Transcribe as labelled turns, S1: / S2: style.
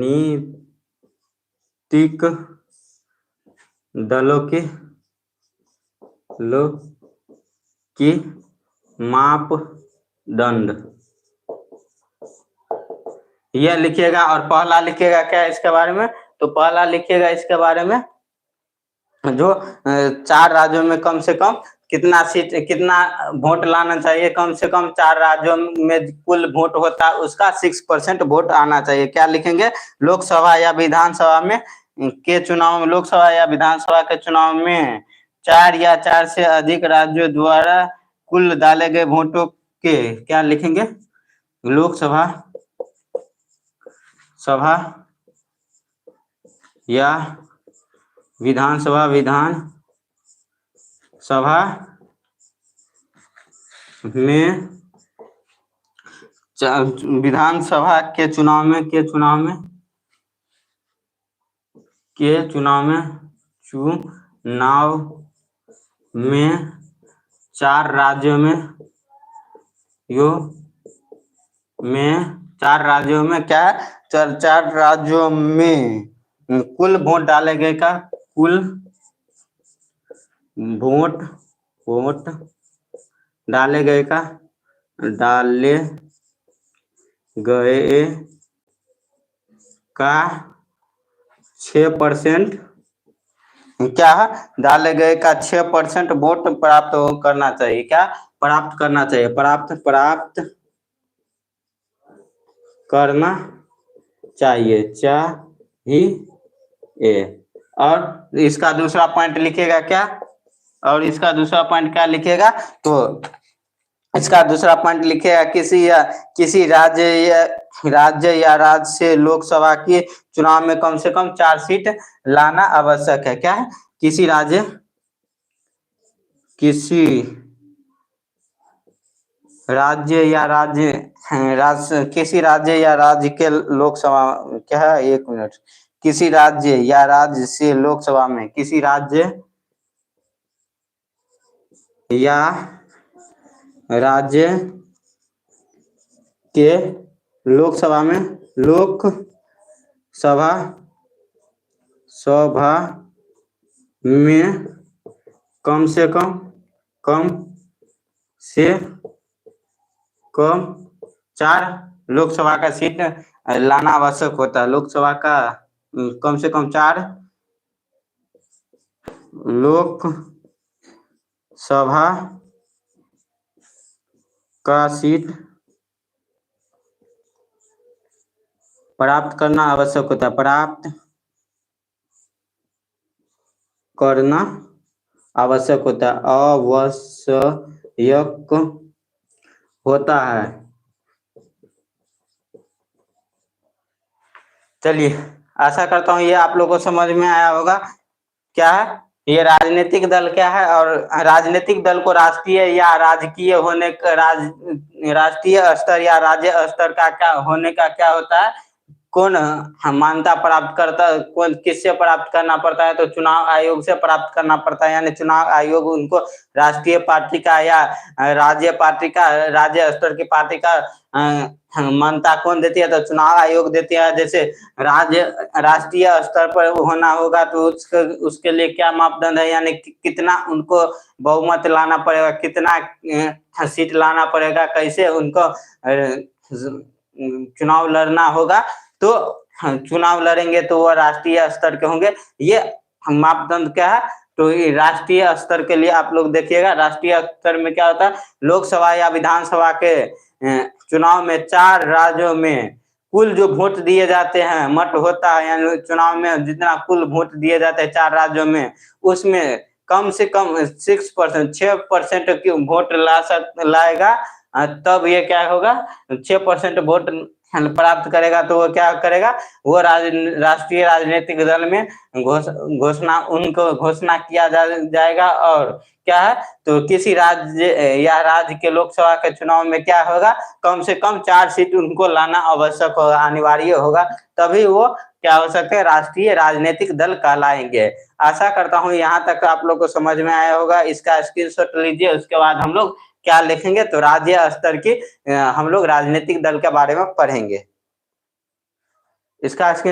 S1: राजनीतिक दलों की मापदंड, यह लिखिएगा। और पहला लिखिएगा क्या इसके बारे में, तो पहला लिखिएगा इसके बारे में जो 4 राज्यों में कम से कम कितना सीट, कितना वोट लाना चाहिए, कम से कम 4 राज्यों में कुल वोट होता है उसका 6% वोट आना चाहिए। क्या लिखेंगे, लोकसभा या विधानसभा में के चुनाव में, लोकसभा या विधानसभा के चुनाव में 4 या 4 से अधिक राज्यों द्वारा कुल डाले गए वोटों के, क्या लिखेंगे, लोकसभा या विधानसभा में, विधानसभा के चुनाव में 4 राज्यों में क्या है, 4 राज्यों में कुल वोट डाले गए का, कुल वोट डाले गए का 6%, क्या है, डाले गए का 6% वोट प्राप्त करना चाहिए। क्या प्राप्त करना चाहिए, प्राप्त करना चाहिए। और इसका दूसरा पॉइंट लिखिएगा क्या, और इसका दूसरा पॉइंट क्या लिखिएगा, तो इसका दूसरा पॉइंट लिखिएगा किसी राज्य या राज्य से लोकसभा के चुनाव में कम से कम 4 सीट लाना आवश्यक है। क्या है, किसी राज्य या राज्य के लोकसभा, क्या है, 1 मिनट, किसी राज्य या राज्य से लोकसभा में, किसी राज्य या राज्य के लोकसभा में कम से कम 4 लोकसभा का सीट लाना आवश्यक होता है। लोकसभा का कम से कम 4 लोकसभा का सीट प्राप्त करना आवश्यक होता है, प्राप्त करना आवश्यक होता है। चलिए, आशा करता हूँ ये आप लोगों को समझ में आया होगा। क्या है, ये राजनीतिक दल क्या है, और राजनीतिक दल को राष्ट्रीय या राजकीय होने का, राष्ट्रीय स्तर या राज्य स्तर का क्या होने का क्या होता है, कौन मान्यता प्राप्त करता, कौन किससे प्राप्त करना पड़ता है, तो चुनाव आयोग से प्राप्त करना पड़ता है। यानी चुनाव आयोग उनको राष्ट्रीय पार्टी का या राज्य पार्टी का, राज्य स्तर की पार्टी का मान्यता कौन देती है, तो चुनाव आयोग देती है। जैसे राष्ट्रीय स्तर पर होना होगा तो उसके लिए क्या मापदंड है, यानी कितना उनको बहुमत लाना पड़ेगा, कितना सीट लाना पड़ेगा, कैसे उनको चुनाव लड़ना होगा, तो चुनाव लड़ेंगे तो वो राष्ट्रीय स्तर के होंगे। ये मापदंड क्या है, तो ये राष्ट्रीय स्तर के लिए आप लोग देखिएगा। राष्ट्रीय स्तर में क्या होता है, लोकसभा या विधानसभा के चुनाव में 4 राज्यों में कुल जो वोट दिए जाते हैं, मत होता है, यानी चुनाव में जितना कुल वोट दिए जाते हैं 4 राज्यों में, उसमें कम से कम 6% की वोट लाएगा, तब ये क्या होगा, 6% वोट प्राप्त करेगा, तो वो क्या करेगा, वो राष्ट्रीय राजनीतिक दल में घोषणा किया जाएगा। और क्या है, तो किसी राज्य या राज्य के लोकसभा के चुनाव में क्या होगा, कम से कम 4 सीट उनको लाना आवश्यक होगा, अनिवार्य होगा, तभी वो क्या हो सकते हैं, राष्ट्रीय राजनीतिक दल कहलाएंगे। आशा करता हूँ यहाँ तक आप लोग को समझ में आया होगा। इसका स्क्रीनशॉट लीजिए, उसके बाद हम लोग क्या लिखेंगे, तो राज्य स्तर की हम लोग राजनीतिक दल के बारे में पढ़ेंगे। इसका स्क्रीन